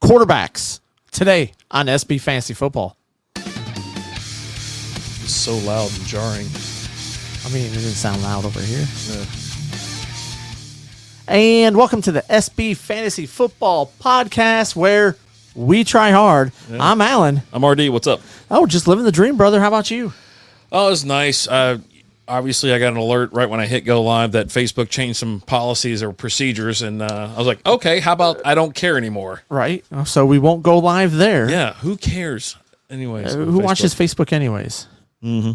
quarterbacks today on SB Fantasy Football. It's so loud and jarring. I mean, it didn't sound loud over here. Yeah. And welcome to the SB Fantasy Football Podcast, where we try hard. Yeah. I'm Alan. I'm RD. What's up? Oh, just living the dream, brother. How about you? Oh, it's nice. Obviously, I got an alert right when I hit go live that Facebook changed some policies or procedures, and I was like, okay, how about I don't care anymore? Right. So we won't go live there. Yeah, who cares? Anyways, Who watches Facebook anyways? Mm-hmm.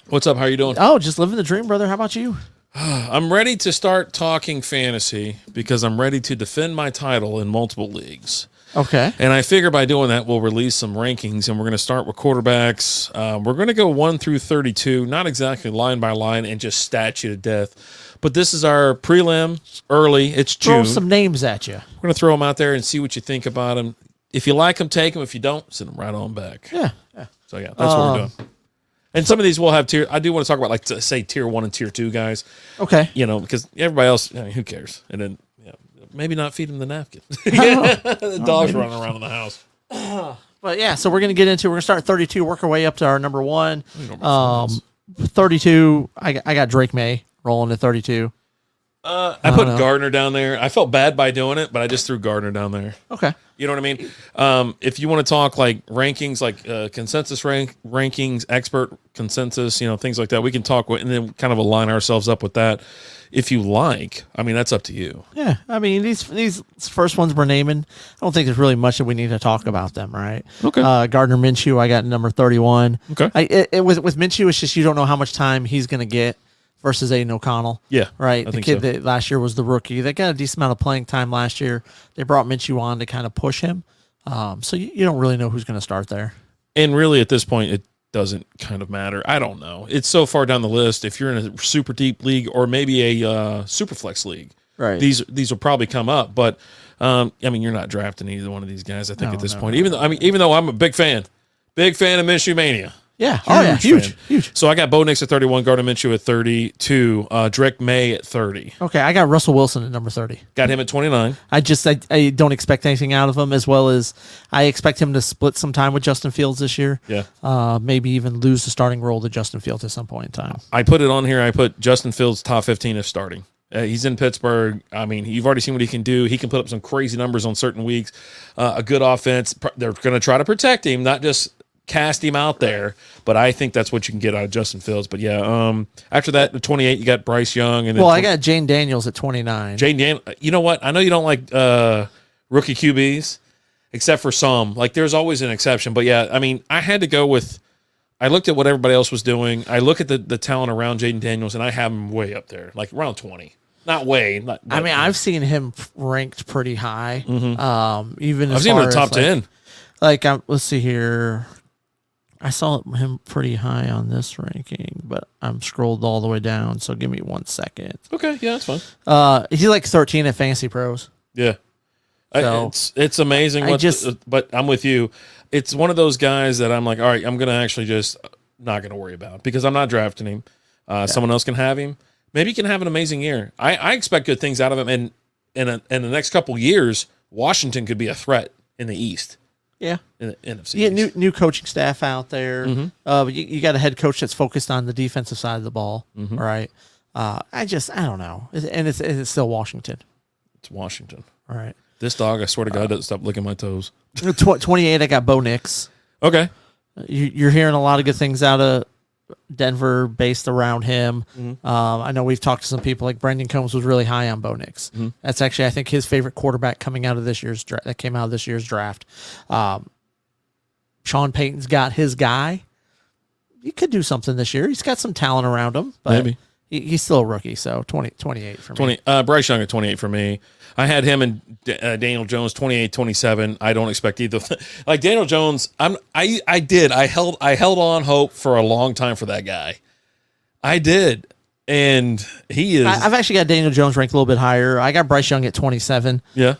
What's up? How you doing? Oh, just living the dream, brother. How about you? I'm ready to start talking fantasy because I'm ready to defend my title in multiple leagues. Okay. And I figure by doing that, we'll release some rankings, and we're going to start with quarterbacks. We're going to go 1 through 32, not exactly line by line and just stat you to death. But this is our prelim early. It's Throw June. some names at you. We're going to throw them out there and see what you think about them. If you like them, take them. If you don't, send them right on back. Yeah. So, yeah, that's what we're doing. And some of these will have tier. I do want to talk about, like, say, tier 1 and tier 2 guys. Okay. You know, because everybody else, I mean, who cares? And then, maybe not feed them the napkin. The dog's running around in the house. But yeah, so we're going to start at 32, work our way up to our number one. 32, I got Drake May rolling at 32. I put Gardner down there. I felt bad by doing it, but I just threw Gardner down there. Okay. You know what I mean? If you want to talk like rankings, like consensus rankings, expert consensus, things like that, we can talk and then kind of align ourselves up with that. If you like, I mean, that's up to you. Yeah, I mean, these first ones we're naming, I don't think there's really much that we need to talk about them, right? Okay. Gardner Minshew, I got number 31. Okay. With Minshew, it's just you don't know how much time he's going to get versus Aiden O'Connell. Yeah, right. I The think kid so. that last year was the rookie. They got a decent amount of playing time last year. They brought Minshew on to kind of push him. So you don't really know who's going to start there. And really, at this point, it doesn't kind of matter. I don't know. It's so far down the list. If you're in a super deep league or maybe a super flex league, right? These will probably come up. But I mean, you're not drafting either one of these guys. I think at this point, even though I'm a big fan of Minshew Mania. Yeah. Huge. So I got Bo Nix at 31, Gardner Minshew at 32, Drake May at 30. Okay, I got Russell Wilson at number 30. Got him at 29. I don't expect anything out of him, as well as I expect him to split some time with Justin Fields this year. Yeah. Maybe even lose the starting role to Justin Fields at some point in time. I put it on here. I put Justin Fields top 15 if starting. He's in Pittsburgh. I mean, you've already seen what he can do. He can put up some crazy numbers on certain weeks. A good offense. They're going to try to protect him, not just cast him out there, but I think that's what you can get out of Justin Fields. But yeah, after that, at 28, you got Bryce Young, and then I got Jane Daniels at 29. Jane Daniels. You know what? I know you don't like rookie QBs, except for some. Like, there's always an exception. But yeah, I mean, I had to go with. I looked at what everybody else was doing. I look at the talent around Jaden Daniels, and I have him way up there, like around 20. Not way. I mean, I've seen him ranked pretty high. Mm-hmm. Even I've seen him in the top 10. Like, let's see here. I saw him pretty high on this ranking, but I'm scrolled all the way down, so give me 1 second. Okay, yeah, that's fine. He's like 13 at Fantasy Pros. Yeah. So, it's amazing. But I'm with you. It's one of those guys that I'm like, all right, I'm going to actually just not going to worry about because I'm not drafting him. Someone else can have him. Maybe he can have an amazing year. I expect good things out of him. And in the next couple years, Washington could be a threat in the East. Yeah. In the NFC. Yeah, new coaching staff out there. Mm-hmm. You got a head coach that's focused on the defensive side of the ball, Mm-hmm. right? I don't know. And it's still Washington. It's Washington. All right. This dog, I swear to God, doesn't stop licking my toes. 28, I got Bo Nix. Okay. You're hearing a lot of good things out of Denver based around him. Mm-hmm. I know we've talked to some people like Brendan Combs was really high on Bo Nix. Mm-hmm. That's actually, I think, his favorite quarterback coming out of this year's that came out of this year's draft. Sean Payton's got his guy. He could do something this year. He's got some talent around him, but Maybe. He's still a rookie. So 28 for me. Bryce Young at 28 for me. I had him and Daniel Jones 28, 27. I don't expect either. Like Daniel Jones, I held on hope for a long time for that guy. I did. And he is. I've actually got Daniel Jones ranked a little bit higher. I got Bryce Young at 27. Yeah.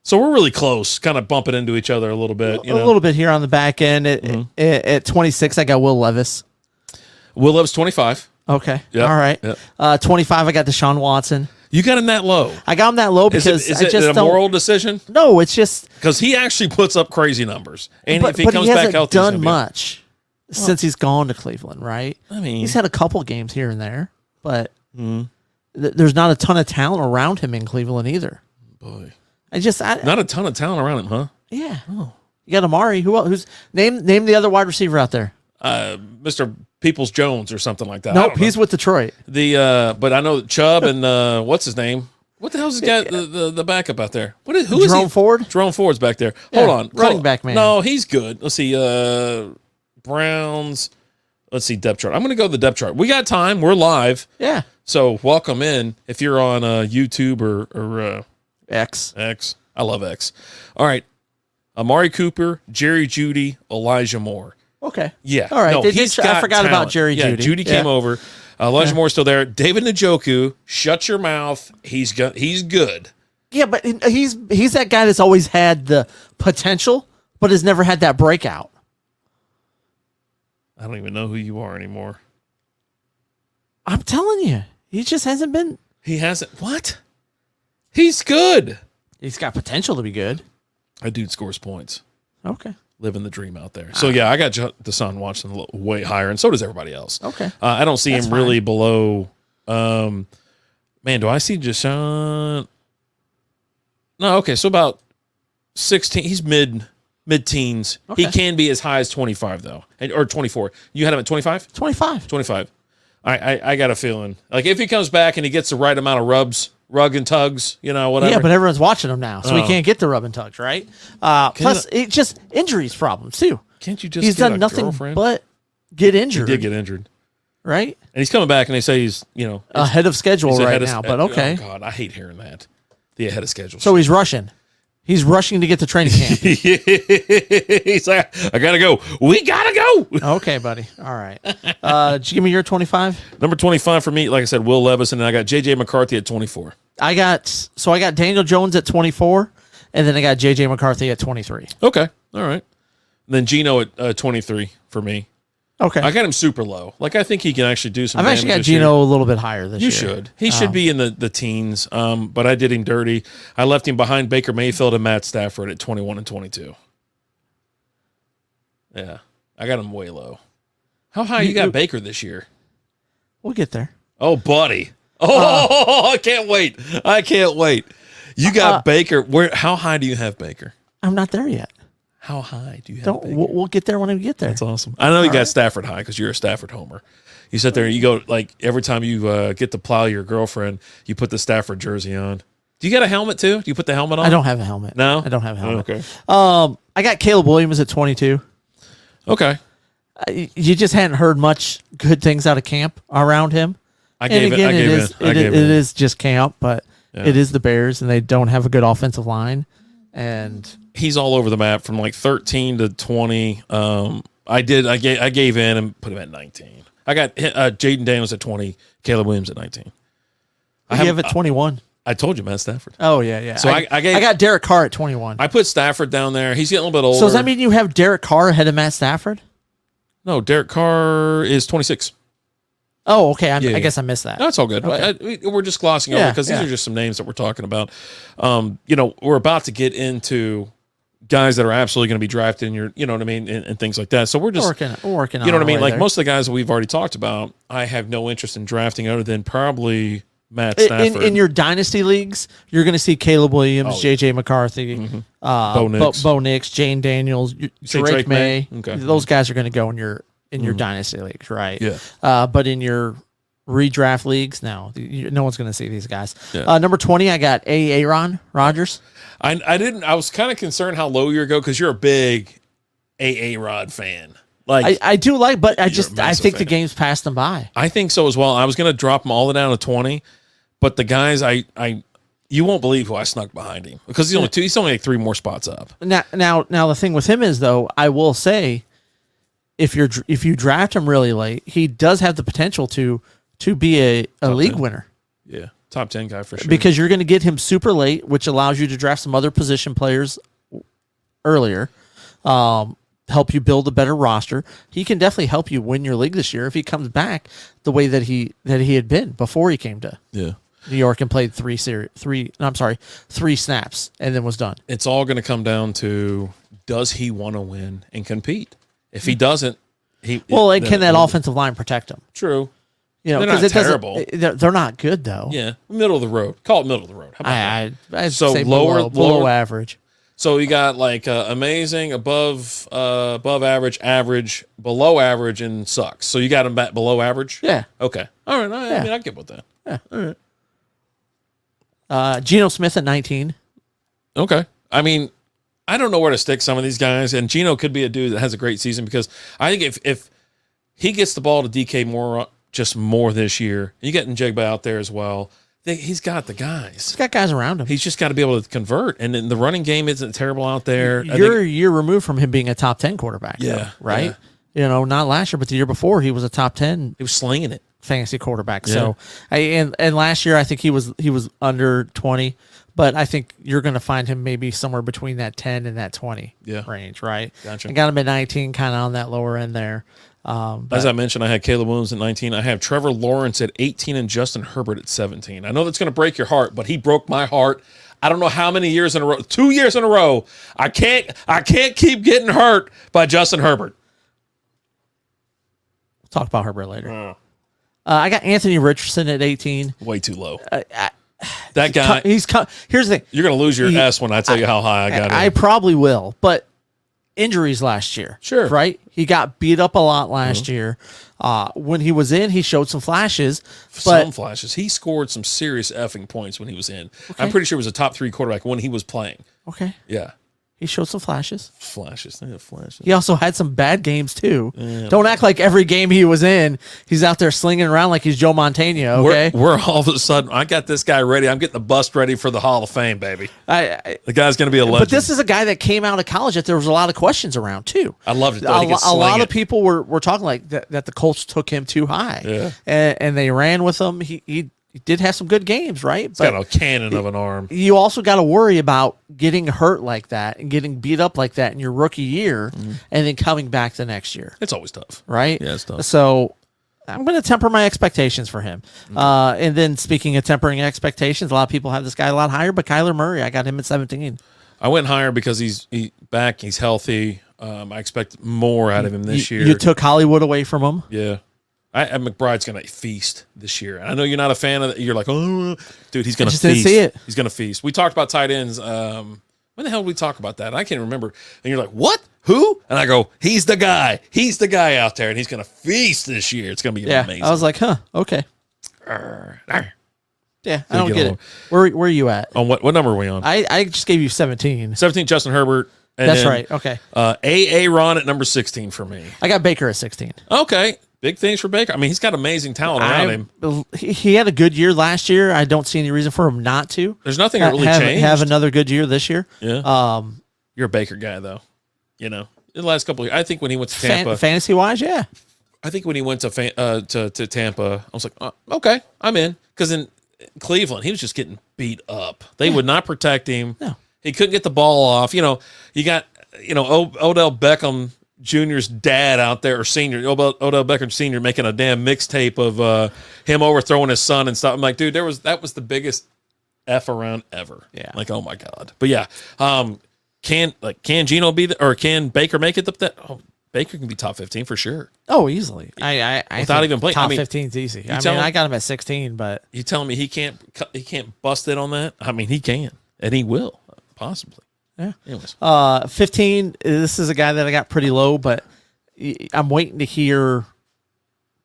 So we're really close, kind of bumping into each other a little bit. A little bit here on the back end. At 26, I got Will Levis. Will Levis 25. Okay. Yep. All right. Yep. 25, I got Deshaun Watson. You got him that low. I got him that low because Is I it just a don't. moral decision? No, it's just. Because he actually puts up crazy numbers, and But, if he but comes he back hasn't healthy, he's done gonna be- much since he's gone to Cleveland, right? I mean, He's had a couple games here and there, but mm-hmm. there's not a ton of talent around him in Cleveland either. boy, I not a ton of talent around him, huh? yeah. Oh. You got Amari. Who's name the other wide receiver out there? Mr. Peoples Jones or something like that. I Nope, don't know. he's with Detroit. But I know Chubb and what's his name? What the hell's he got the backup out there? Who is Jerome he? Ford? Jerome Ford's back there. Yeah, Hold on, running back man. No, he's good. Let's see. Browns. Let's see depth chart. I'm going to go to the depth chart. We got time. We're live. Yeah. So welcome in if you're on YouTube or X. X. I love X. All right. Amari Cooper, Jerry Jeudy, Elijah Moore. Okay. Yeah. All right. No, They did he's I got forgot about talent. Jerry Yeah, Jeudy. Jeudy came over. Elijah Moore's still there. David Njoku, shut your mouth. He's good. Yeah, but he's that guy that's always had the potential, but has never had that breakout. I don't even know who you are anymore. I'm telling you, he just hasn't been. He hasn't. What? He's good. He's got potential to be good. That dude scores points. Okay. Living the dream out there. So, yeah, I got Deshaun Watson way higher, and so does everybody else. Okay. I don't see That's him really fine. below. Man, do I see Deshaun? No, okay. So about 16. He's mid-teens. Okay. He can be as high as 25, though, or 24. You had him at 25? 25. 25. I got a feeling. Like, if he comes back and he gets the right amount of rug and tugs, whatever. Yeah, but everyone's watching him now, so he Oh. can't get the rub and tugs, right? Plus, it just injuries problems, too. Can't you just He's get done a nothing girlfriend? but get He injured, did get injured. right? And he's coming back, and they say he's, Ahead of schedule he's right ahead of- now, but okay. Oh, God, I hate hearing that. The ahead of schedule. So he's rushing. He's rushing to get to training camp. He's like, I gotta go. We gotta go. Okay, buddy. All right. Did you give me your 25? Number 25 for me, like I said, Will Levis, and then I got J.J. McCarthy at 24. I got Daniel Jones at 24, and then I got J.J. McCarthy at 23. Okay, all right. And then Geno at 23 for me. Okay. I got him super low. Like, I think he can actually do some I've damage actually got this year. Geno a little bit higher this You year. should. He should be in the teens, but I did him dirty. I left him behind Baker Mayfield and Matt Stafford at 21 and 22. Yeah, I got him way low. How high you got Baker this year? We'll get there. Oh, buddy. Oh, I can't wait. I can't wait. You got Baker. How high do you have Baker? I'm not there yet. How high do you have Don't. Baker? We'll get there when we get there. That's awesome. I know you got Stafford high because you're a Stafford homer. You sit there and you go, like, every time you get to plow your girlfriend, you put the Stafford jersey on. Do you got a helmet too? Do you put the helmet on? I don't have a helmet. No? I don't have a helmet. Okay. I got Caleb Williams at 22. Okay. You just hadn't heard much good things out of camp around him. I gave it is just camp, but Yeah. it is the Bears, and they don't have a good offensive line. And He's all over the map from like 13 to 20. I gave in and put him at 19. I got Jaden Daniels at 20, Caleb Williams at 19. you have at 21. I told you, Matt Stafford. Oh yeah. So I got Derek Carr at 21. I put Stafford down there. He's getting a little bit older. So does that mean you have Derek Carr ahead of Matt Stafford? No, Derek Carr is 26. Oh, okay. I Yeah. guess I missed that. No, it's all good. We're just glossing over Yeah, because these yeah. are just some names that we're talking about. We're about to get into guys that are absolutely going to be drafted in your, you know what I mean, and things like that. So we're just We're working on you know what I our mean? way Like there. most of the guys that we've already talked about, I have no interest in drafting other than probably Matt Stafford. In your dynasty leagues, you're going to see Caleb Williams, Oh, J.J. McCarthy, Bo Nix. Bo Nix, Jane Daniels, say Drake Drake May. May? Okay. Those guys are going to go in your dynasty leagues, right? Yeah. But in your redraft leagues, no one's going to see these guys. Yeah. Number 20, I got Aaron Rodgers. I was kind of concerned how low you go because you're a big Rod fan. Like I do like, but I a massive think the fan. game's passed them by. I think so as well. I was going to drop them all the way down to 20, but the guys you won't believe who I snuck behind him because he's only like 3 more spots up. Now the thing with him is though, I will say, if you draft him really late, he does have the potential to be a league 10. winner Yeah, top 10 guy for sure. because you're going to get him super late, which allows you to draft some other position players earlier. Help you build a better roster. He can definitely help you win your league this year if he comes back the way that he had been before he came to yeah. New York and played three snaps and then was done. It's all going to come down to, does he want to win and compete? If he doesn't, and can that offensive line protect him? True. You know, They're not terrible. They're not good though. Yeah, middle of the road. Call it middle of the road. How about that? I'd So say lower- below average. So you got like amazing, above average, below average, and sucks. So you got him back below average. Yeah. Okay. All right. I mean, I get with that. Yeah. All right. Geno Smith at 19. Okay. I mean, I don't know where to stick some of these guys, and Geno could be a dude that has a great season, because I think if he gets the ball to DK more this year, you get Njigba out there as well. He's got the guys. He's got guys around him. He's just got to be able to convert, and then the running game isn't terrible out there. You're a year removed from him being a top 10 quarterback. Yeah, though, right. yeah. You know, not last year, but the year before, he was a top 10 He was slinging it. fantasy quarterback. Yeah. So, and last year I think he was under 20, but I think you're going to find him maybe somewhere between that 10 and that 20 range, right? Gotcha. I got him at 19, kind of on that lower end there. As I mentioned, I had Caleb Williams at 19. I have Trevor Lawrence at 18 and Justin Herbert at 17. I know that's going to break your heart, but he broke my heart. I don't know how many years in a row. 2 years in a row. I can't keep getting hurt by Justin Herbert. We'll talk about Herbert later. I got Anthony Richardson at 18. Way too low. That guy. Here's the thing. You're going to lose your S when I tell you how high I got him. I probably will, but injuries last year. Sure. Right? He got beat up a lot last year. When he was in, he showed some flashes. But Some flashes. He scored some serious effing points when he was in. I'm pretty sure he was a top 3 quarterback when he was playing. okay, Yeah. he showed some flashes. Flashes. They have flashes. He also had some bad games too. Don't act like every game he was in, he's out there slinging around like he's Joe Montana. Okay, We're all of a sudden, I got this guy ready. I'm getting the bust ready for the Hall of Fame, baby. The guy's going to be a legend. But this is a guy that came out of college that there was a lot of questions around too. I loved it. A lot of people were talking like that the Colts took him too high. Yeah. And they ran with him. He did have some good games, right? He's got a cannon of an arm. You also got to worry about getting hurt like that and getting beat up like that in your rookie year and then coming back the next year, It's always tough. right? Yeah, it's tough. So I'm going to temper my expectations for him. And then speaking of tempering expectations, a lot of people have this guy a lot higher, but Kyler Murray, I got him at 17. I went higher because he's back. He's healthy. I expect more out of him this year. You took Hollywood away from him. Yeah. McBride's going to feast this year. I know you're not a fan of it. You're like, oh, dude, he's going to just feast. didn't see it. He's going to feast. We talked about tight ends. When the hell did we talk about that? I can't remember. And you're like, what? Who? And I go, he's the guy. He's the guy out there, and he's going to feast this year. It's going to be amazing. I was like, okay. Arr. Yeah, I don't get it. Where are you at? On what number are we on? I just gave you 17. 17, Justin Herbert. And That's then, right. Okay. A.A. Ron at number 16 for me. I got Baker at 16. Okay. Big things for Baker. I mean, he's got amazing talent around him. He had a good year last year. I don't see any reason for him not to. There's nothing that really changed. Have another good year this year. Yeah. You're a Baker guy, though. You know, in the last couple of years, I think when he went to Tampa. Fantasy wise, yeah. I think when he went to Tampa, I was like, okay, I'm in. Because in Cleveland, he was just getting beat up. They would not protect him. No. He couldn't get the ball off. You know, you got, Odell Beckham Jr.'s dad out there, or senior, Odell Beckham Sr. making a damn mixtape of him overthrowing his son and stuff. I'm like, dude, that was the biggest F around ever. Yeah. Like, oh my God. But yeah, can Geno be or can Baker make it Baker can be top 15 for sure. Oh, easily. I Without even playing. Top 15 is easy. I got him at 16, but you telling me he can't bust it on that? I mean, he can, and he will possibly. yeah. Anyways, 15. This is a guy that I got pretty low, but I'm waiting to hear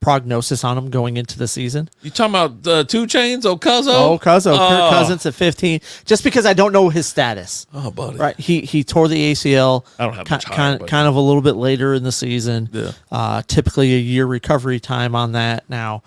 prognosis on him going into the season. you talking about 2 Chainz? Kirk Cousins at 15. Just because I don't know his status. Oh, buddy. Right, he tore the ACL. I don't have much higher, but- kind of a little bit later in the season. Yeah. Typically a year recovery time on that. Now,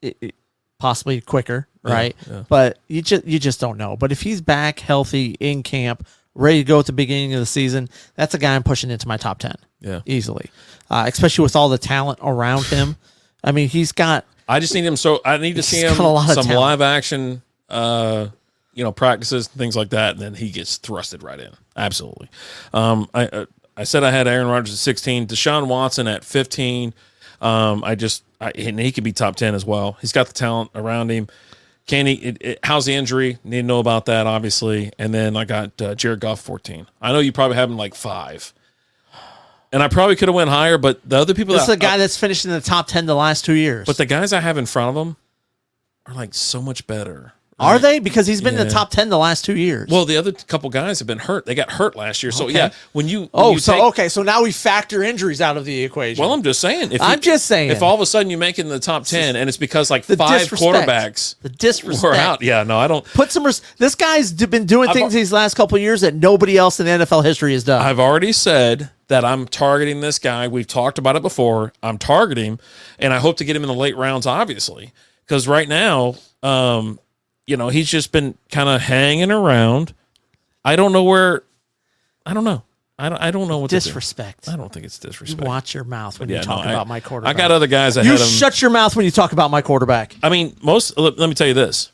it possibly quicker, right? Yeah. But you just don't know. But if he's back healthy in camp, ready to go at the beginning of the season, that's a guy I'm pushing into my top 10. Yeah. Easily, especially with all the talent around him. I mean, he's got. I just need him. I need to see him got a lot of some talent. live action, practices, things like that, and then he gets thrusted right in. Absolutely. I said I had Aaron Rodgers at 16, Deshaun Watson at 15. And he could be top 10 as well. He's got the talent around him. Can he? How's the injury? Need to know about that, obviously. And then I got Jared Goff 14. I know you probably have him like 5. And I probably could have went higher, but the other people This is a guy that's finished in the top 10 the last 2 years. But the guys I have in front of him are like so much better. Are they? Because he's been in Yeah. the top 10 the last 2 years. Well, the other couple guys have been hurt. They got hurt last year. So Okay. yeah, when you so now we factor injuries out of the equation. well, I'm just saying. I'm just saying. If all of a sudden you make it in the top 10 and it's because like the 5 disrespect. quarterbacks The disrespect. were out. Yeah, no, I don't. Put some. This guy's been doing things these last couple of years that nobody else in NFL history has done. I've already said that I'm targeting this guy. We've talked about it before. I'm targeting him, and I hope to get him in the late rounds, obviously, because right now, he's just been kind of hanging around. I don't know where. I don't know. I don't know what disrespect. to do. I don't think it's disrespect. Watch your mouth when you Yeah, talk no, about my quarterback. I got other guys ahead You of him. shut your mouth when you talk about my quarterback. I mean, let me tell you this.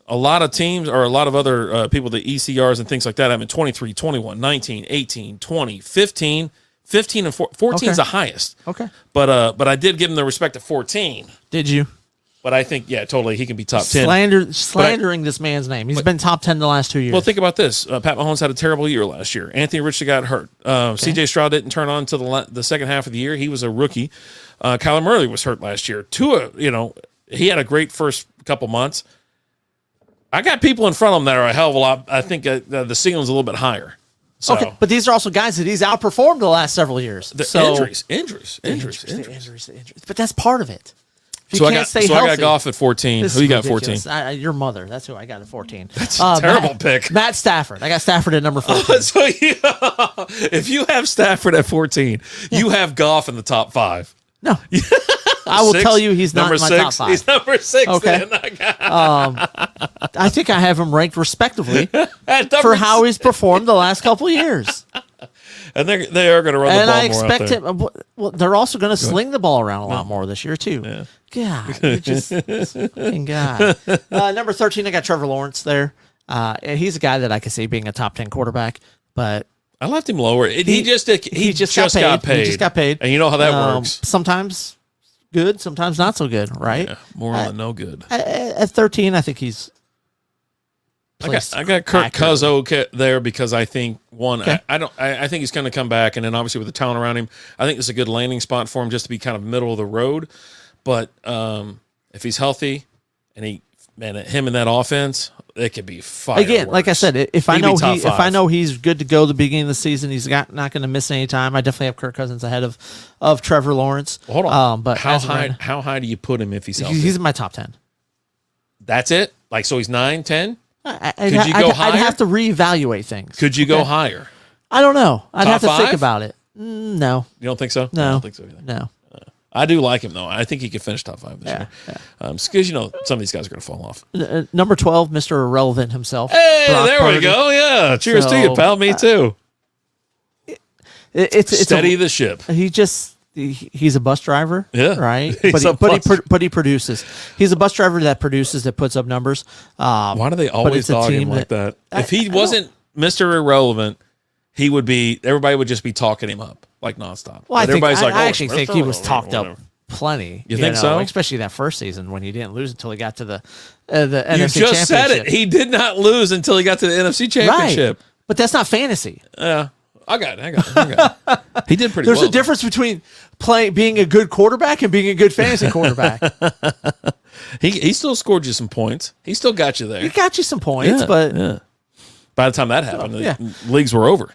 A lot of teams or a lot of other people, the ECRs and things like that, have been 23, 21, 19, 18, 20, 15, 15 and 14 is the highest. Okay. But I did give him the respect of 14. Did you? But I think, yeah, totally, he can be top 10. Slandering this man's name. He's been top 10 the last 2 years. Well, think about this. Pat Mahomes had a terrible year last year. Anthony Richardson got hurt. C.J. Stroud didn't turn on until the second half of the year. He was a rookie. Kyler Murray was hurt last year. Tua, he had a great first couple months. I got people in front of him that are a hell of a lot. I think the ceiling's a little bit higher. So, okay, but these are also guys that he's outperformed the last several years. Injuries. But that's part of it. If So you can't stay I healthy, got Goff at 14. this Who you is got ridiculous. 14? Your mother. That's who I got at 14. That's a terrible pick. Matt Stafford. I got Stafford at number 14. So if you have Stafford at 14, you have Goff in the top 5. No. I will tell you he's not number in my 6. top 5. He's number 6. Okay. Then. I think I have him ranked respectively At number for how he's performed the last couple of years. And they are going to run the And ball I more expect out there. him. Well, they're also going to sling the ball around a lot more this year too. Yeah. God, you're just this fucking guy. Number 13, I got Trevor Lawrence there. And he's a guy that I could see being a top 10 quarterback, but I left him lower. He just got paid. He just got paid. And you know how that works. Sometimes good, sometimes not so good, right? Yeah, more on the no good. At 13, I think he's. I got Kirk Cousins there because I think I think he's going to come back, and then obviously with the talent around him, I think it's a good landing spot for him just to be kind of middle of the road. But if he's healthy and him in that offense, it could be fire. Again, like I said, if I know he's good to go at the beginning of the season, he's not going to miss any time. I definitely have Kirk Cousins ahead of Trevor Lawrence. Well, hold on, but how high do you put him if he's healthy? He's in my top 10. That's it. Like so, he's 9, 10. Could you go higher? I'd have to reevaluate things. Could you go higher? I don't know. I'd have to Top think 5? about it. No. You don't think so? No. I don't think so either. No. I do like him though. I think he could finish top 5 this year. Because some of these guys are going to fall off. Number 12, Mr. Irrelevant himself. Hey, Brock there Purdy. we go. Yeah, cheers to you, pal. Me too. It's Steady the ship. He's a bus driver, Yeah. right? He's But he produces. He's a bus driver that produces, that puts up numbers. Why do they always it's a dog him team like that? If he I wasn't Mr. Irrelevant, he would be. Everybody would just be talking him up like nonstop. Well, I But everybody's like, I oh, actually Mr. think he was Irrelevant, talked whatever. up plenty. You think so? Especially that first season when he didn't lose until he got to the NFC You just said it. He did not lose until he got to the NFC Championship. Right. But that's not fantasy. Yeah, I got it. He did pretty There's well. a difference between being a good quarterback and being a good fantasy quarterback. He still scored you some points. He still got you there. He got you some points, Yeah, but yeah. By the time that happened, Yeah. the leagues were over.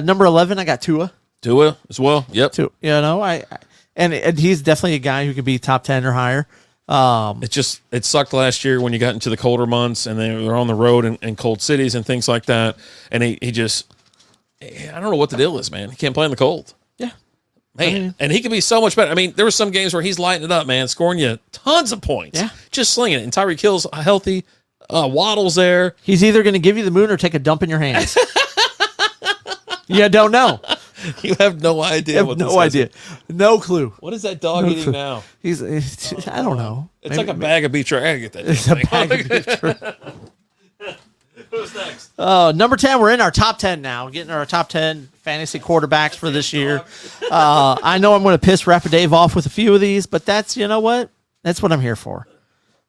number 11, I got Tua. Tua as well. Yep. And he's definitely a guy who could be top 10 or higher. It sucked last year when you got into the colder months and they were on the road in cold cities and things like that. And he just, I don't know what the deal is, man. He can't play in the cold. Yeah. Man, and he could be so much better. I mean, there were some games where he's lighting it up, man, scoring you tons of points. Yeah. Just slinging it. And Tyreek Hill's healthy. Waddle's there. He's either going to give you the moon or take a dump in your hands. You don't know. You have no idea. I have no idea. No clue. What is that dog eating now? He's I don't know. It's like a bag of beef. I gotta get that. It's a bag of beef. Who's next? Number 10, we're in our top 10 now. Getting our top 10 fantasy quarterbacks for this year. I know I'm going to piss Rapid Dave off with a few of these, but that's, you know what? That's what I'm here for.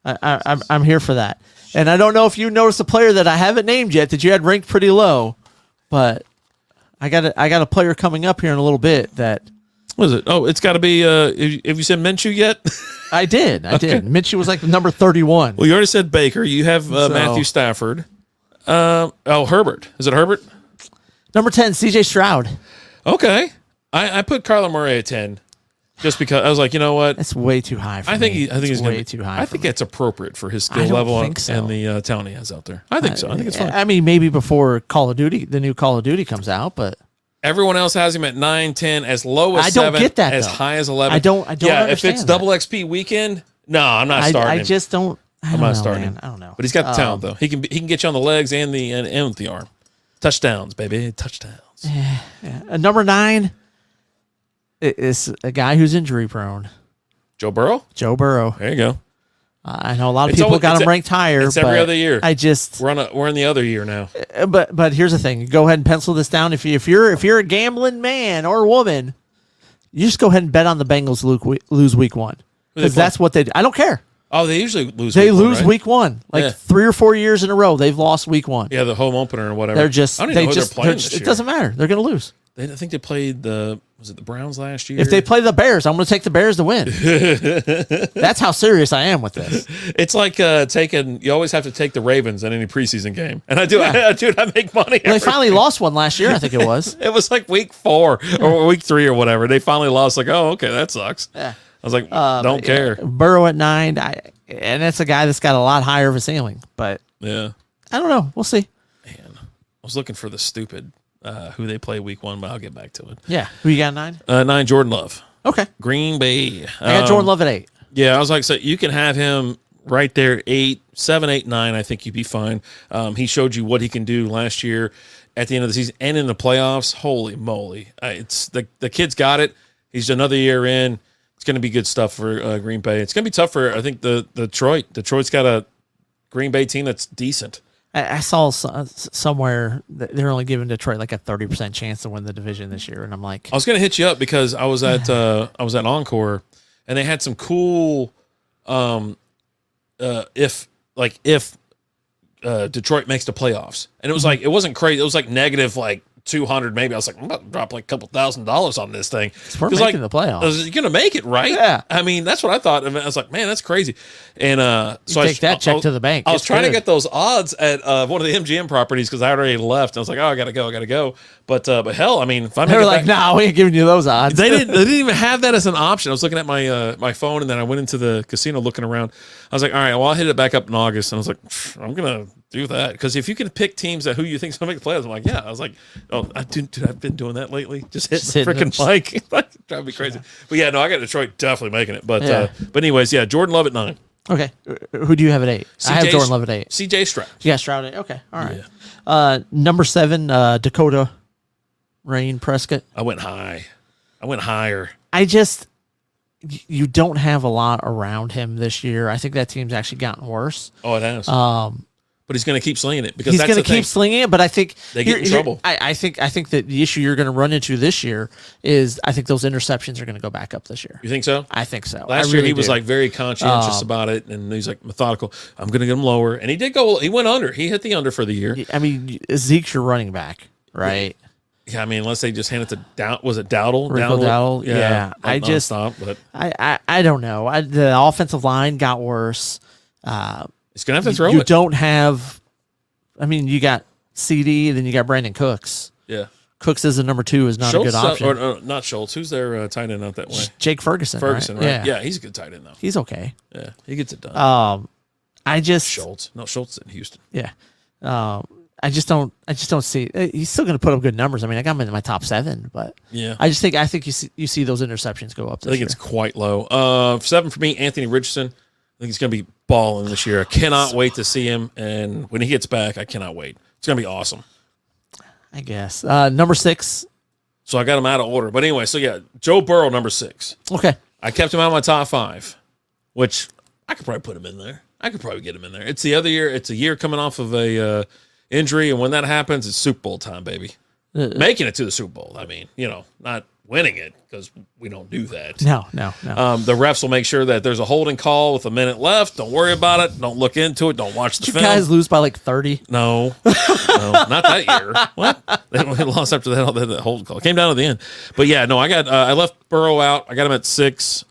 I'm here for that. And I don't know if you noticed a player that I haven't named yet that you had ranked pretty low, but I got a player coming up here in a little bit that. What is it? Oh, it's got to be. Have you said Minshew yet? I did. Minshew was like number 31. Well, you already said Baker. You have Matthew Stafford. Herbert. Is it Herbert? Number 10, C.J. Stroud. Okay. I put Kyler Murray at 10 just because I was like, you know what? That's way too high for me. I think he's way too high. I think it's appropriate for his I skill don't level think so. and the talent he has out there. I think so. I think it's fine. I mean, maybe before Call of Duty, the new Call of Duty comes out, but Everyone else has him at 9, 10, as low as I don't 7, get that, as though. high as 11. I don't Yeah, if understand it's that. double XP weekend, no, I'm not starting I him. just don't. I'm not starting him. I don't know. But he's got the talent though. He can get you on the legs and with the arm. Touchdowns, baby, touchdowns. Number 9 is a guy who's injury prone. Joe Burrow. Joe Burrow. There you go. I know a lot of It's people always- got it's him a- ranked higher. it's every but other year. I just. We're in the other year now. But here's the thing. Go ahead and pencil this down. If you're a gambling man or woman, you just go ahead and bet on the Bengals lose week 1 because play? that's what they do. I don't care. Oh, they usually lose. They week one, lose right? week 1, like Yeah. 3 or 4 years in a row. They've lost week 1. Yeah, the home opener or whatever. They're just I don't even know who they're playing this it year. doesn't matter. They're going to lose. I think they played the Browns last year. If they play the Bears, I'm going to take the Bears to win. That's how serious I am with this. It's like you always have to take the Ravens in any preseason game, and I do. Dude, I make money. They every finally lost one last year, I think it was. It was like week 4 or week 3 or whatever. They finally lost. Like, oh, okay, that sucks. Yeah. I was like, don't care. Burrow at 9, and that's a guy that's got a lot higher of a ceiling. But Yeah, I don't know. We'll see. man. I was looking for the stupid who they play week 1, but I'll get back to it. Yeah. Who you got at 9? 9, Jordan Love, Okay. Green Bay. I got Jordan Love at 8. Yeah, I was like, so you can have him right there, 7, 8, 9. I think you'd be fine. He showed you what he can do last year at the end of the season and in the playoffs. Holy moly! It's the kid's got it. He's another year in. It's going to be good stuff for Green Bay. It's going to be tough for I think the Detroit. Detroit's got a Green Bay team that's decent. I saw somewhere that they're only giving Detroit like a 30% chance to win the division this year, and I'm like, I was going to hit you up because I was at Encore, and they had some cool if Detroit makes the playoffs, and it was like it wasn't crazy. It was like negative like 200 maybe. I was like, I'm about to drop like a couple $1,000s on this thing. we're 'Cause, making the playoffs. You're gonna make it, right? Yeah. I mean, that's what I thought. I was like, man, that's crazy. And so take that check to the bank. I was It's trying to good. get those odds at one of the MGM properties because I already left. I was like, oh, I gotta go. But hell, I mean, if I make They were it like, back- nah, we ain't giving you those odds. they didn't even have that as an option. I was looking at my my phone, and then I went into the casino looking around. I was like, all right, well, I'll hit it back up in August. And I was like, I'm gonna do that because if you can pick teams that who you think's gonna make the playoffs, I'm like, yeah. I was like, oh, dude, I've been doing that lately. Just hit Just the hitting freaking mic. Drive me crazy. But yeah, no, I got Detroit definitely making it. But Yeah. but anyways, yeah, Jordan Love at 9. Okay. Who do you have at 8? I have Jordan Love at 8. CJ Stroud. Yeah, Stroud at 8. Okay. All right. Number 7, Dakota Rain Prescott. I went high. I went higher. You don't have a lot around him this year. I think that team's actually gotten worse. Oh, it has. But he's going to keep slinging it because He's that's going the to keep thing. slinging it, but I think They get in trouble. I think that the issue you're going to run into this year is I think those interceptions are going to go back up this year. You think so? I think so. Last I year really he was do. like very conscientious about it, and he's like methodical. I'm going to get him lower, and he did go. He went under. He hit the under for the year. I mean, Zeke's your running back, right? Yeah, I mean, unless they just hand it to Was it Dowdle? Rico Dowdle? Yeah. I just- stop, but I don't know. The offensive line got worse. he's going to have to throw You it. don't have. I mean, you got CD, then you got Brandon Cooks. Yeah, Cooks as a number 2 is not Schultz, a good option. or not Schultz. Who's their tight end out that way? Jake Ferguson. Ferguson, right? Yeah. Yeah, he's a good tight end though. He's okay. Yeah, he gets it done. I just Schultz, no Schultz in Houston. yeah. I just don't see. He's still going to put up good numbers. I mean, I got him in my top 7, but Yeah, I think you see those interceptions go up. This I think year. it's quite low. 7 for me, Anthony Richardson. I think he's going to be balling this year. I cannot wait to see him, and when he gets back, I cannot wait. It's going to be awesome. I guess number 6. So I got him out of order. But anyway, so yeah, Joe Burrow, number 6. Okay, I kept him out of my top 5, which I could probably put him in there. I could probably get him in there. It's the other year. It's a year coming off of a injury, and when that happens, it's Super Bowl time, baby. Making it to the Super Bowl. I mean, not winning it because we don't do that. No. The refs will make sure that there's a holding call with a minute left. Don't worry about it. Don't look into it. Don't watch the Did you film. guys lose by like 30? No, not that year. What? They lost after that holding call. Came down to the end. But yeah, no, I left Burrow out. I got him at 6.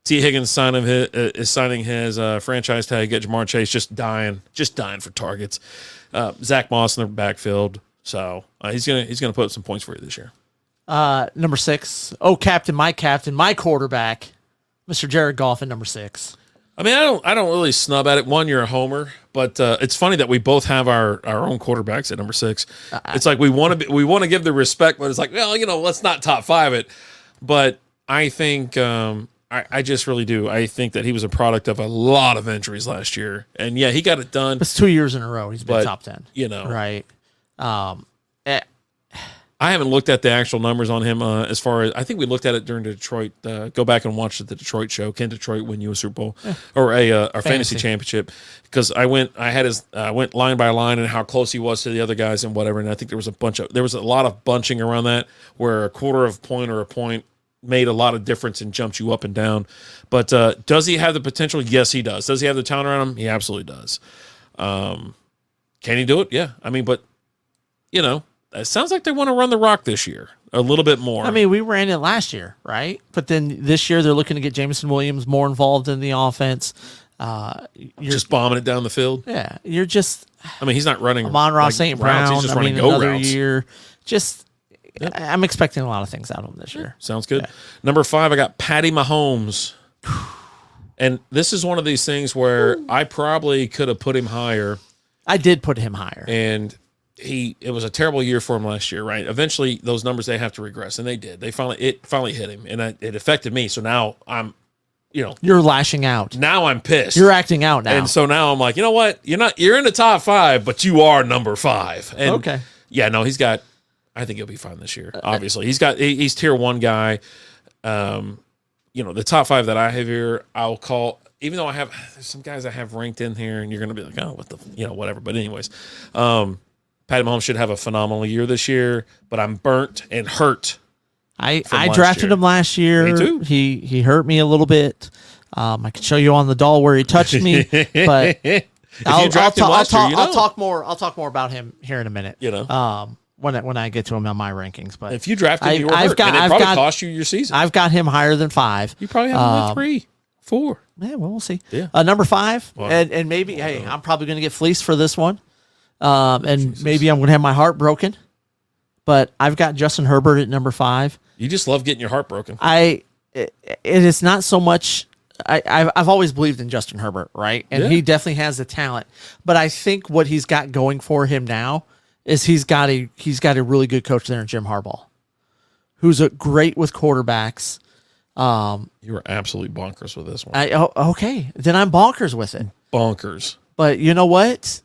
T. Higgins is signing his franchise tag. Get Jamar Chase just dying for targets. Zach Moss in the backfield. So he's gonna put up some points for you this year. Number 6. Oh, captain, my quarterback, Mr. Jared Goff at number 6. I mean, I don't really snub at it. One, you're a homer, but it's funny that we both have our own quarterbacks at number 6. It's like we want to give the respect, but it's like, well, let's not top 5 it. But I think I just really do. I think that he was a product of a lot of injuries last year, and yeah, he got it done. It's 2 years in a row he's been top 10. Right. Eh, I haven't looked at the actual numbers on him as far as I think we looked at it during the Detroit. Go back and watch the Detroit show. Can Detroit win you a Super Bowl or a fantasy championship? Because I went line by line and how close he was to the other guys and whatever. And I think there was a lot of bunching around that where a quarter of a point or a point made a lot of difference and jumped you up and down. But does he have the potential? Yes, he does. Does he have the talent around him? He absolutely does. Can he do it? Yeah. I mean, but it sounds like they want to run the rock this year a little bit more. I mean, we ran it last year, right? But then this year they're looking to get Jameson Williams more involved in the offense. You're just bombing it down the field. Yeah, you're just. I mean, he's not running. Amon-Ra St. Brown. He's just running go another routes. year. Just, I'm expecting a lot of things out of him this year. Sounds good. Yeah. Number 5, I got Patty Mahomes, and this is one of these things where I probably could have put him higher. I did put him higher, and it was a terrible year for him last year, right? Eventually, those numbers they have to regress, and they did. It finally hit him, and it affected me. So now I'm, you're lashing out. Now I'm pissed. You're acting out now, and so now I'm like, you know what? You're in the top 5, but you are number 5. And okay, yeah, no, I think he'll be fine this year. Obviously, he's tier 1 guy. The top 5 that I have here, I'll call. Even though there's some guys I have ranked in here, and you're going to be like, oh, what the, whatever. But anyways, Patty Mahomes should have a phenomenal year this year, but I'm burnt and hurt. I drafted him last year. Me too. He hurt me a little bit. I can show you on the doll where he touched me, but I'll talk more about him here in a minute. When I get to him on my rankings. But if you drafted him, you were hurt, and it probably cost you your season. I've got him higher than 5. You probably have him at 3, 4. Yeah, well, we'll see. Yeah. Number 5, and maybe I'm probably going to get fleeced for this one, and maybe I'm going to have my heart broken. But I've got Justin Herbert at number 5. You just love getting your heart broken. It is not so much. I've always believed in Justin Herbert, right? And he definitely has the talent. But I think what he's got going for him now is he's got a really good coach there in Jim Harbaugh, who's great with quarterbacks. You were absolutely bonkers with this one. Okay, then I'm bonkers with it. Bonkers. But you know what?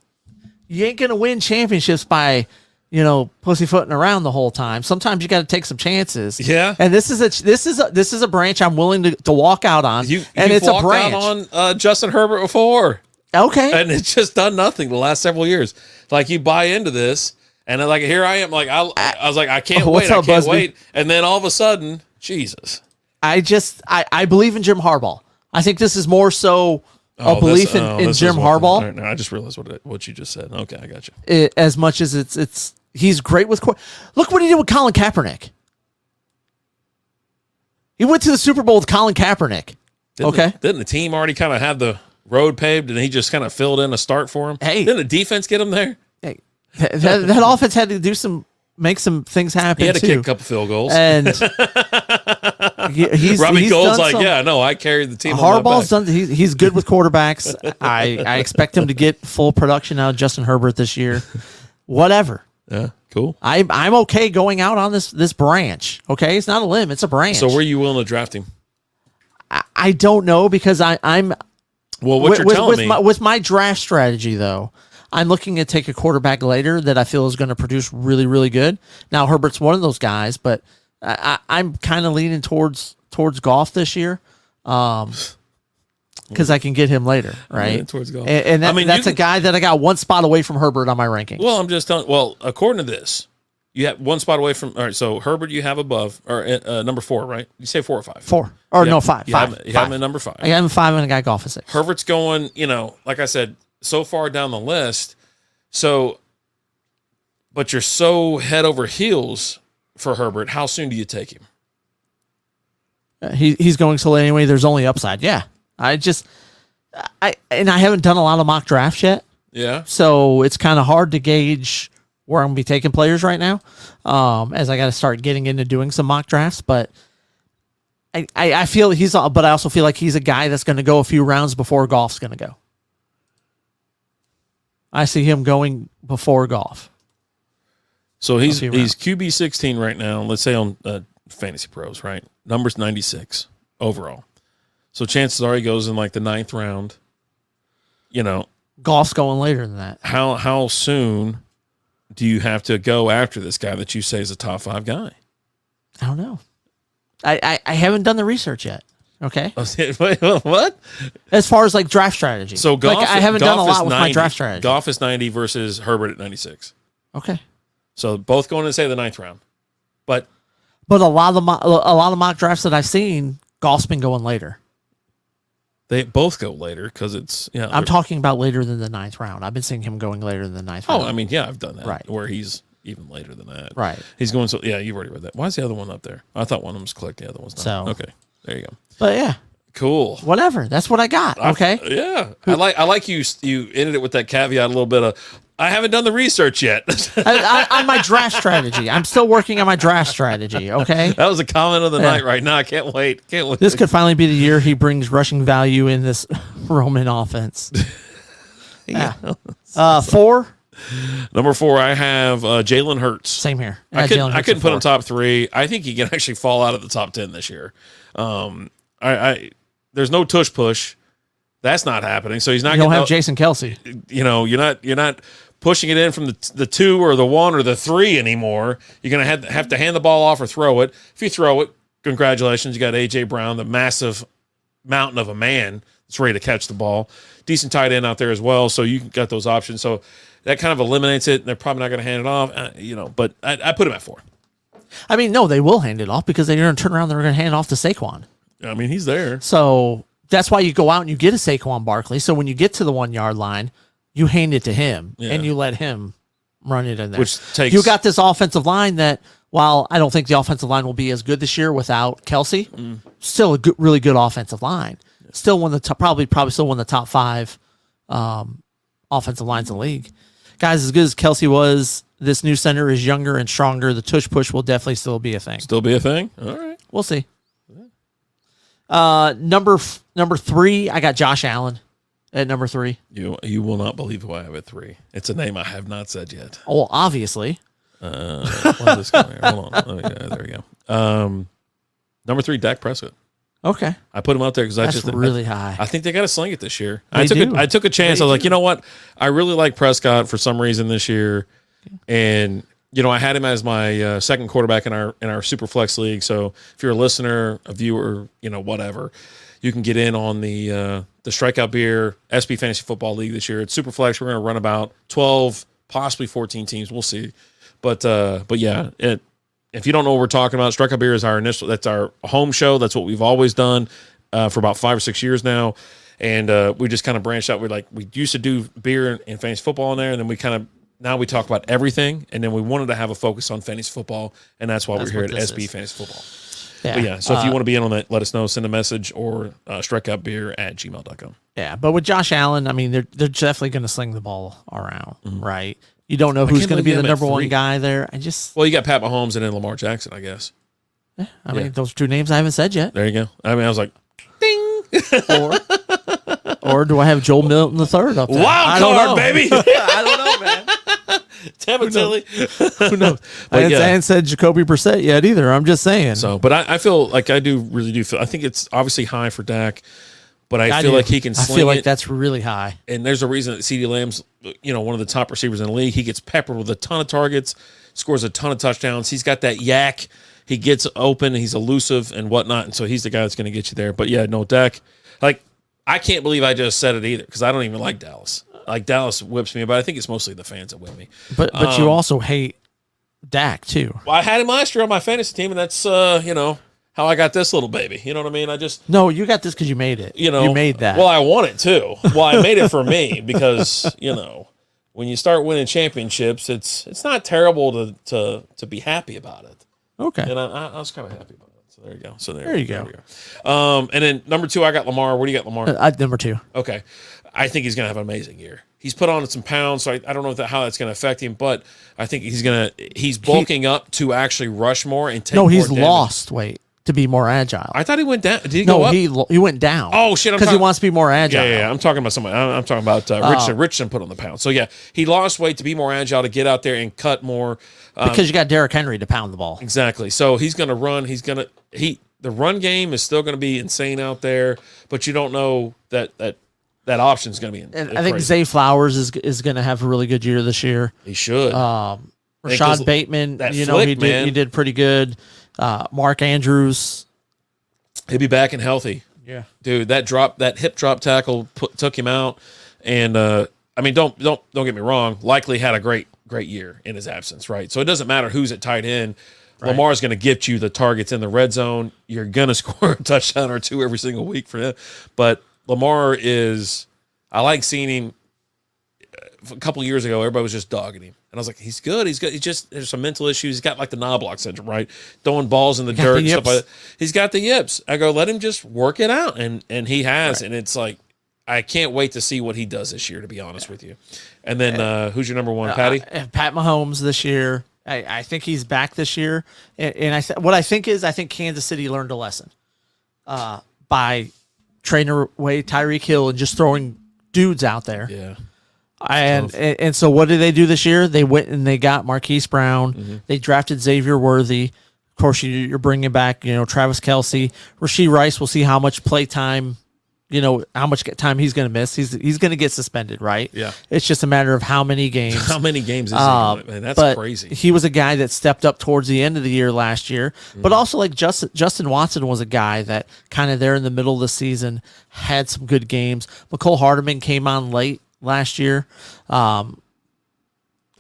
You ain't gonna win championships by pussyfooting around the whole time. Sometimes you got to take some chances. Yeah. And this is a branch I'm willing to walk out on. It's a branch on Justin Herbert before. Okay. And it's just done nothing the last several years. Like you buy into this, and then like here I am, like I was like I can't wait, and then all of a sudden, Jesus. I believe in Jim Harbaugh. I think this is more so a belief in Jim Harbaugh. I just realized what you just said. Okay, I got you. As much as it's he's great with. Look what he did with Colin Kaepernick. He went to the Super Bowl with Colin Kaepernick. Didn't the team already kind of have the road paved, and he just kind of filled in a start for him? Hey, didn't the defense get him there? Hey, that offense had to make some things happen. He had to kick a couple field goals, and Robbie Gould's like, I carried the team. Harbaugh's done. He's good with quarterbacks. I expect him to get full production out of Justin Herbert this year. Whatever. Yeah, cool. I'm okay going out on this branch. Okay, it's not a limb; it's a branch. So where are you willing to draft him? I don't know because I'm. Well, what you're telling me with my draft strategy though, I'm looking to take a quarterback later that I feel is going to produce really, really good. Now Herbert's one of those guys, but I'm kind of leaning towards Goff this year, because I can get him later, right? Towards Goff, and that's a guy that I got one spot away from Herbert on my rankings. Well, I'm just telling. Well, according to this, You have one spot away from. All right, so Herbert, you have above or number 4, right? You say 4 or 5? 4 or Yeah. no 5. You 5. have him at number 5. I got him 5, and I got Goff at 6. Herbert's going. Like I said, so far down the list. So, but you're so head over heels for Herbert. How soon do you take him? He's going so late anyway. There's only upside. Yeah, I haven't done a lot of mock drafts yet, Yeah. so it's kind of hard to gauge where I'm gonna be taking players right now. As I got to start getting into doing some mock drafts, but I feel but I also feel like he's a guy that's going to go a few rounds before Goff's going to go. I see him going before Goff. So he's QB 16 right now. Let's say on Fantasy Pros, right? Number's 96 overall. So chances are he goes in like the 9th round. Goff's going later than that. How soon do you have to go after this guy that you say is a top 5 guy? I don't know. I haven't done the research yet. Okay. Wait, what? As far as like draft strategy. So Goff, I haven't done a lot with 90. my draft strategy. Goff is 90 versus Herbert at 96. Okay. So both going to say the 9th round. But a lot of mock drafts that I've seen, Goff's been going later. they both go later because it's I'm talking about later than the 9th round. I've been seeing him going later than the 9th round. I mean, yeah, I've done that. Right. Where he's even later than that. Right. He's going you've already read that. Why is the other one up there? I thought one of them was clicked, the other one's not. So- Okay. There you go. But yeah, Cool. whatever. That's what I got. Okay. Yeah. I like you ended it with that caveat a little bit of I haven't done the research yet. On my draft strategy. I'm still working on my draft strategy. Okay. That was a comment of the night right now. I can't wait. This could finally be the year he brings rushing value in this Roman offense. Yeah. 4. Number 4, I have Jalen Hurts. Same here. I couldn't put him 4. top 3. I think he can actually fall out of the top 10 this year. There's no tush push. That's not happening. So he's not You don't going have Jason Kelsey. You're not pushing it in from the 2 or the 1 or the 3 anymore. You're going to have to hand the ball off or throw it. If you throw it, congratulations. You got A.J. Brown, the massive mountain of a man that's ready to catch the ball. Decent tight end out there as well. So you got those options. So that kind of eliminates it. They're probably not going to hand it off, but I put him at 4. I mean, no, they will hand it off because they're going to turn around. They're going to hand it off to Saquon. I mean, he's there. So that's why you go out and you get a Saquon Barkley. So when you get to the 1 yard line, you hand it to him and you let him run it in there. Which takes you got this offensive line that, while I don't think the offensive line will be as good this year without Kelsey, still a good, really good offensive line. Still one of the probably still one of the top 5 offensive lines in the league. Guys, as good as Kelsey was, this new center is younger and stronger. The tush push will definitely still be a thing. Still be a thing? All right. We'll see. Number 3, I got Josh Allen at number 3. You will not believe who I have at 3. It's a name I have not said yet. Oh, obviously. What is this going here? Hold on. There we go. Number 3, Dak Prescott. Okay. I put him out there because That's really high. I think they got to sling it this year. They I do. took a chance. I was like, you know what? I really like Prescott for some reason this year, and I had him as my second quarterback in our super flex league. So if you're a listener, a viewer, whatever, you can get in on the Strikeout Beer SB Fantasy Football League this year. It's super flex. We're going to run about 12, possibly 14 teams. We'll see. But yeah, if you don't know what we're talking about, Strikeout Beer is that's our home show. That's what we've always done for about 5 or 6 years now. And we just kind of branched out. We used to do beer and fantasy football in there, and then now we talk about everything. And then we wanted to have a focus on fantasy football, and that's why we're here at SB Fantasy Football. Yeah. But yeah, so if you want to be in on that, let us know. Send a message or strikeoutbeer@gmail.com. Yeah, but with Josh Allen, I mean, they're definitely going to sling the ball around, right? You don't know who's can't going to believe be the you have number him at 1 3. guy there. Well, you got Pat Mahomes and then Lamar Jackson, I guess. I mean, those 2 names I haven't said yet. There you go. I mean, I was like, ding. Or do I have Joel Milton III up there? Wild card, baby. I don't know, man. Timothy. Who knows? I hadn't said Jacoby Brissett yet either. I'm just saying. So, but I feel like I really do feel. I think it's obviously high for Dak, but I feel like he can sling I feel like it. that's really high. And there's a reason that CeeDee Lamb's, one of the top receivers in the league. He gets peppered with a ton of targets, scores a ton of touchdowns. He's got that yak. He gets open. He's elusive and whatnot. And so he's the guy that's going to get you there. But yeah, no, Dak. Like, I can't believe I just said it either because I don't even like Dallas. Like, Dallas whips me, but I think it's mostly the fans that whip me. But you also hate Dak too. Well, I had him last year on my fantasy team, and that's how I got this little baby. You know what I mean? I just No, you got this because you made it. You made that. Well, I won it too. Well, I made it for me because when you start winning championships, it's not terrible to be happy about it. Okay. And I was kind of happy about it. So there you go. So there you go. we go. And then number 2, I got Lamar. Where do you got Lamar? Number 2. Okay. I think he's going to have an amazing year. He's put on some pounds, so I don't know how that's going to affect him, but I think he's bulking up to actually rush more and take more he's damage. lost weight to be more agile. I thought he went down. Did he go up? He went down. Oh, shit. Because he wants to be more agile. Yeah. I'm talking about somebody. I'm talking about Richardson. Richardson put on the pound. So, yeah, he lost weight to be more agile, to get out there and cut more. Because you got Derrick Henry to pound the ball. Exactly. So he's going to run. The run game is still going to be insane out there, but you don't know that option is going to be. And I think Zay Flowers is going to have a really good year this year. He should. Rashad Bateman, he did pretty good. Mark Andrews, he'll be back and healthy. Yeah, dude, that hip drop tackle took him out, and don't get me wrong. Likely had a great year in his absence, right? So it doesn't matter who's at tight end. Right. Lamar's going to get you the targets in the red zone. You're going to score a touchdown or 2 every single week for him. But Lamar I like seeing him. A couple of years ago, everybody was just dogging him. And I was like, he's good. He's good. There's some mental issues. He's got like the Knobloch syndrome, right? Throwing balls in the dirt and stuff like that. He's got the yips. I go, let him just work it out. And he has. Right. And it's like, I can't wait to see what he does this year, to be honest with you. And then who's your number 1, Patty? Pat Mahomes this year. I think he's back this year. And I think Kansas City learned a lesson by trading away Tyreek Hill and just throwing dudes out there. Yeah. And so what did they do this year? They went and they got Marquise Brown. Mm-hmm. They drafted Xavier Worthy. Of course, you're bringing back, Travis Kelce. Rashee Rice. We'll see how much play time, how much time he's going to miss. He's going to get suspended, right? Yeah. It's just a matter of how many games. How many games is he? Man, that's crazy. He was a guy that stepped up towards the end of the year last year. Mm-hmm. But also, like Justin Watson was a guy that kind of there in the middle of the season had some good games. McCole Hardman came on late last year. They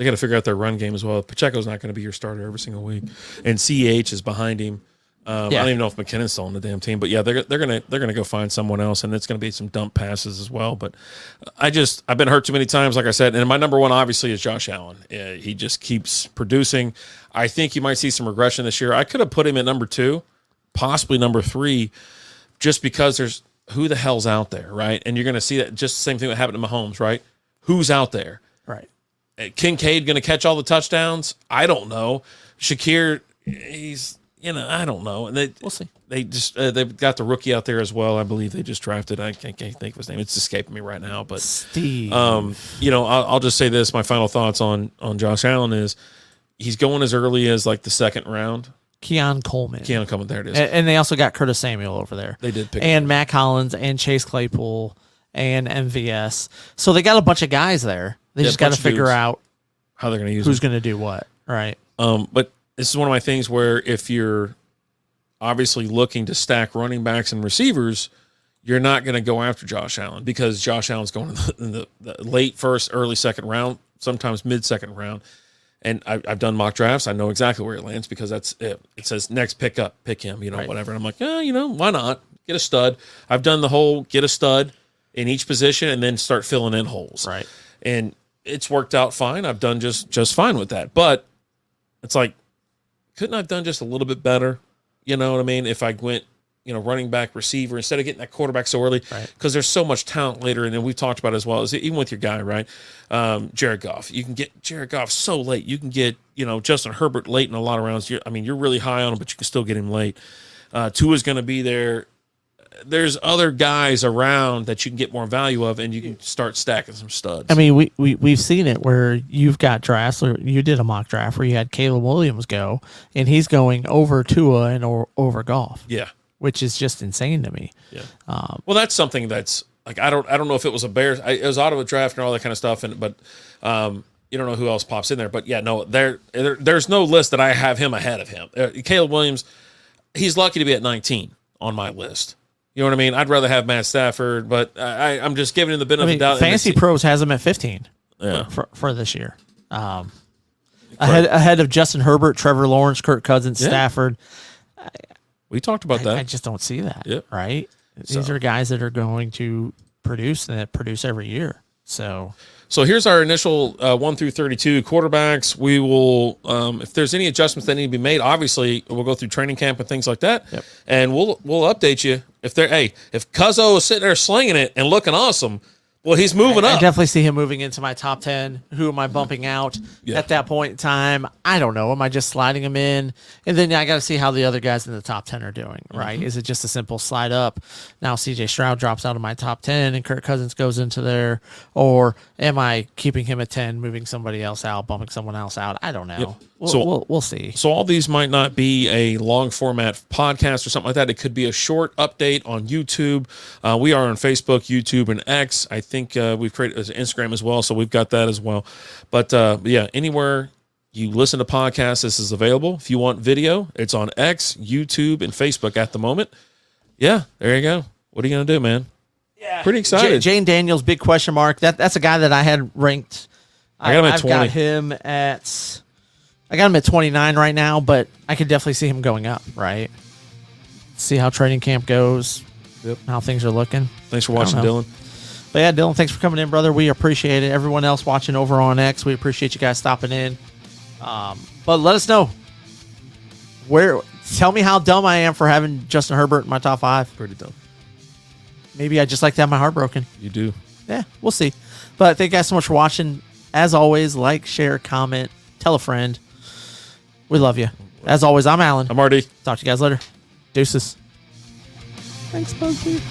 got to figure out their run game as well. Pacheco's not going to be your starter every single week, and CH is behind him. I don't even know if McKinnon's still on the damn team, but yeah, they're gonna go find someone else, and it's gonna be some dump passes as well. But I've been hurt too many times, like I said, and my number 1 obviously is Josh Allen. He just keeps producing. I think you might see some regression this year. I could have put him at number 2, possibly number 3, just because there's who the hell's out there, right? And you're gonna see that just the same thing that happened to Mahomes, right? Who's out there, right? Kincaid gonna catch all the touchdowns? I don't know. Shakir, he's. I don't know. And we'll see. They just they've got the rookie out there as well. I believe they just drafted. I can't think of his name. It's escaping me right now. But Steve. I'll just say this. My final thoughts on Josh Allen is he's going as early as like the 2nd round. Keon Coleman. There it is. And they also got Curtis Samuel over there. They did pick and Matt Collins and Chase Claypool and MVS. So they got a bunch of guys there. They just got to figure out how they're going to use who's going to do what. Right. But this is one of my things where if you're obviously looking to stack running backs and receivers, you're not going to go after Josh Allen because Josh Allen's going in the late 1st, early 2nd round, sometimes mid-2nd round. And I've done mock drafts. I know exactly where it lands because that's it. It says next pick him, right. Whatever. And I'm like, why not? Get a stud. I've done the whole get a stud in each position and then start filling in holes. Right. And it's worked out fine. I've done just fine with that. But it's like, couldn't I have done just a little bit better? You know what I mean? If I went, running back, receiver, instead of getting that quarterback so early, because there's so much talent later. And then we've talked about it as well, as even with your guy, right? Jared Goff. You can get Jared Goff so late. You can get, Justin Herbert late in a lot of rounds. You're really high on him, but you can still get him late. Tua's going to be there. There's other guys around that you can get more value of, and you can start stacking some studs. I mean, we've seen it where you've got drafts, or you did a mock draft where you had Caleb Williams go, and he's going over Tua and over Goff. Yeah, which is just insane to me. Yeah. Well, that's something that's like I don't know if it was a Bears, it was out of a draft and all that kind of stuff, but you don't know who else pops in there. But yeah, no, there's no list that I have him ahead of him. Caleb Williams, he's lucky to be at 19 on my list. You know what I mean? I'd rather have Matt Stafford, but I'm just giving him the benefit of the doubt. Fantasy Pros has him at 15 yeah. for this year. Yeah, ahead of Justin Herbert, Trevor Lawrence, Kirk Cousins, Stafford. We talked about that. I just don't see that. Yep. Right? These are guys that are going to produce and that produce every year. So here's our initial 1 through 32 quarterbacks. We will, if there's any adjustments that need to be made, obviously we'll go through training camp and things like that, and we'll update you if if Cuzzo is sitting there slinging it and looking awesome. Well, he's moving up. I definitely see him moving into my top 10. Who am I bumping out at that point in time? I don't know. Am I just sliding him in? And then I got to see how the other guys in the top 10 are doing, right? Is it just a simple slide up? Now CJ Stroud drops out of my top 10 and Kirk Cousins goes into there. Or am I keeping him at 10, moving somebody else out, bumping someone else out? I don't know. We'll see. So all these might not be a long format podcast or something like that. It could be a short update on YouTube. We are on Facebook, YouTube, and X. I think we've created Instagram as well, so we've got that as well. But anywhere you listen to podcasts, this is available. If you want video, it's on X, YouTube, and Facebook at the moment. Yeah, there you go. What are you going to do, man? Yeah. Pretty excited. Jane Daniels, big question mark. That's a guy that I had ranked. I got him at 20. I got him at 29 right now, but I could definitely see him going up, right? See how training camp goes, how things are looking. Thanks for watching, Dylan. But yeah, Dylan, thanks for coming in, brother. We appreciate it. Everyone else watching over on X, we appreciate you guys stopping in. But let us know. Tell me how dumb I am for having Justin Herbert in my top 5. Pretty dumb. Maybe I just like to have my heart broken. You do. Yeah, we'll see. But thank you guys so much for watching. As always, like, share, comment, tell a friend. We love you. As always, I'm Alan. I'm Marty. Talk to you guys later. Deuces. Thanks, Bugsy.